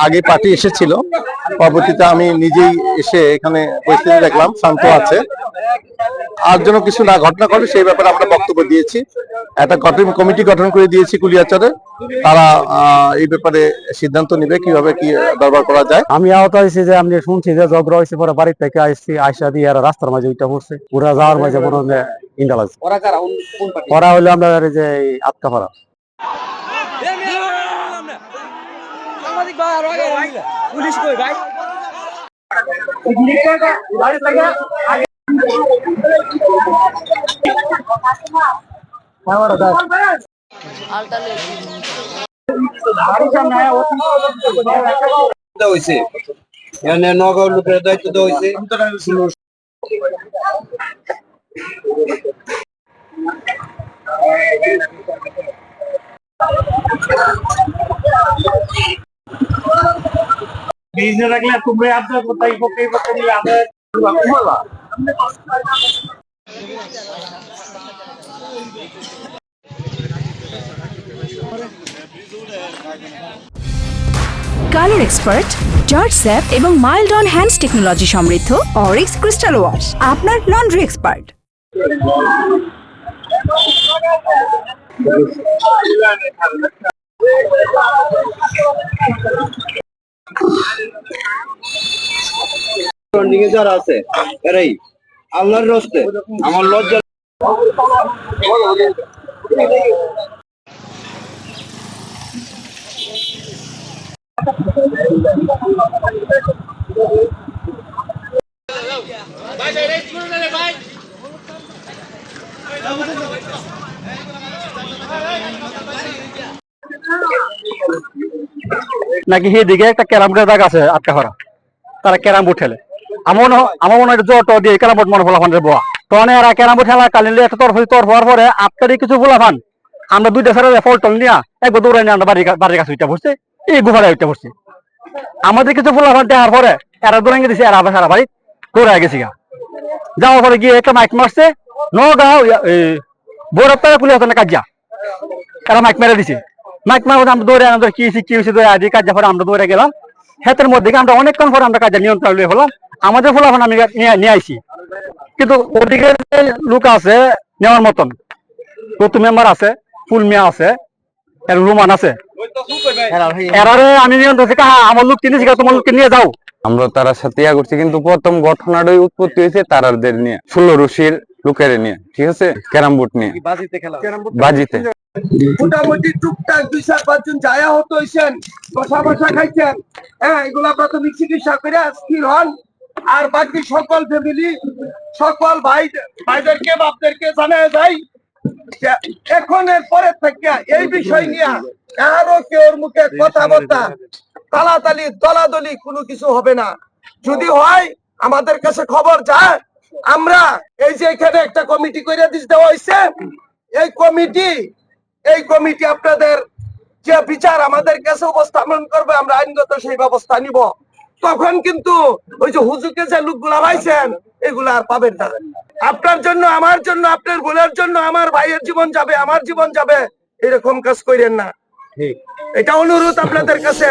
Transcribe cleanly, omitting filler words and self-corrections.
আগে পার্টি এসেছিল, পরবর্তীতে আমি নিজেই এসে এখানে পরিস্থিতি দেখলাম শান্ত আছে। আর জন্য কিছু না ঘটনা ঘটে সেই ব্যাপারে আমরা বক্তব্য দিয়েছি। একটা কমিটি গঠন করে দিয়েছি কুলিয়াচরে, তারা এই ব্যাপারে সিদ্ধান্ত নেবে কিভাবে কি দরবার করা যায়। আমি আহত হয়েছি যে আমি শুনছি যে ঝগড়া হয়েছে, পরে বাড়ি থেকে আসছি, আইসা দিয়ে রাস্তার মাঝে ওইটা পড়ছে, পুরা যাওয়ার মাঝে মনে হয় ইন্ডা লাগছে। ওরা হইলো আমরা যে আটকাপাড়া। পুলিশ কই ভাই? নগর লোকের দায়িত্ব দেওয়া হয়েছে। রাখলে তোমরা আপনার কোথায় পক্ষে পক্ষে নিলে আমরা কালার এক্সপার্ট, জর্জ স্যাপ এবং মাইল্ড অন হ্যান্ডস টেকনোলজি সমৃদ্ধ অরিক্স ক্রিস্টাল ওয়াশ আপনার লন্ড্রি এক্সপার্ট। যারা আছে এরাই আল্লাহর রাস্তে আমার লজ্জা। নাকি সেদিকে একটা ক্যারাম বোর্ডের দাগ আছে আটকা করা, তারা ক্যারাম বোর্ড খেলে। আমার মনে হয় জট দিয়ে ক্যারাম বোর্ড মনে ফলাফান বোয়া তখন এরা ক্যারাম বোর্ড খেলা কালিলে একটা তরফ হওয়ার পরে আপনারই কিছু ফলাফান আমরা দুইটা সারা ফল টল নিয়ে একবার দৌড়াই নিয়ে আমরা বাড়ির কাছে উঠে পড়ছি, এই গুফারে উঠে পড়ছি। আমাদের কিছু ফলাফান দেওয়ার পরে এরা দৌড়াই দিয়েছে, এরা আবার সারা বাড়ি দৌড়াই গেছি গা। যাওয়ার পরে গিয়ে একটা মাইক মারছে নগাঁও বৌরপ্তারা পুলিশ হাতে কাজিয়া, এরা মাইক মেরে দিছে। মাইক মার আমরা দৌড়ে আমাদের কি হয়েছে দৌড়ে আদি কাজা পরে আমরা দৌড়ে গেলাম। হাতের মধ্যে আমরা অনেকক্ষণ পরে আমরা কাজে নিয়ন্ত্রণ লিয়ে হলাম। আমাদের ফলাফল আমি নিয়ে আইছি, কিন্তু ওদিকে লোক আছে নেওয়ার মতন, কত মেম্বার আছে, ফুল মিয়া আছে, রুমান আছে, এরারে আমি নিয়ন্ত্রণ আমার লোক কিনেছি, তোমার লোককে নিয়ে যাও। আমরা তার সাথে ইয়া করছি, কিন্তু প্রথম ঘটনাটাই উৎপত্তি হয়েছে তারাদের নিয়ে, 16 রশির লোকের নিয়ে, ঠিক আছে, ক্যারাম বোর্ড নিয়ে বাজিতে। মোটামুটি টুকটাক 2-4-5 জন যায়া হতো হইছেন, বসা বসা খাইছেন, হ্যাঁ এগুলা প্রাথমিক চিকিৎসা করে স্থির হন। আর বাকি সকল ফ্যামিলি সকল ভাইদেরকে বাপদেরকে জানায় যাই এখন এর পরে থেকে এই বিষয় নিয়ে কারো কেউর মুখে কথাবার্তা তালাতালি দলাদলি কোনো কিছু হবে না। যদি হয় আমাদের কাছে খবর যায়, আমরা এই যে এখানে একটা কমিটি করে দেওয়া হয়েছে, এই কমিটি আপনাদের যে বিচার আমাদের কাছে উপস্থাপন করবে, আমরা আইনগত সেই ব্যবস্থা নিব। তখন কিন্তু ওই যে হুজুকে যে লোকগুলা পাইছেন এগুলা আর পাবেন না। আপনার জন্য, আমার জন্য, আপনার বোনের জন্য আমার ভাইয়ের জীবন যাবে, আমার জীবন যাবে, এরকম কাজ করেন না। এটা অনুরোধ আপনাদের কাছে।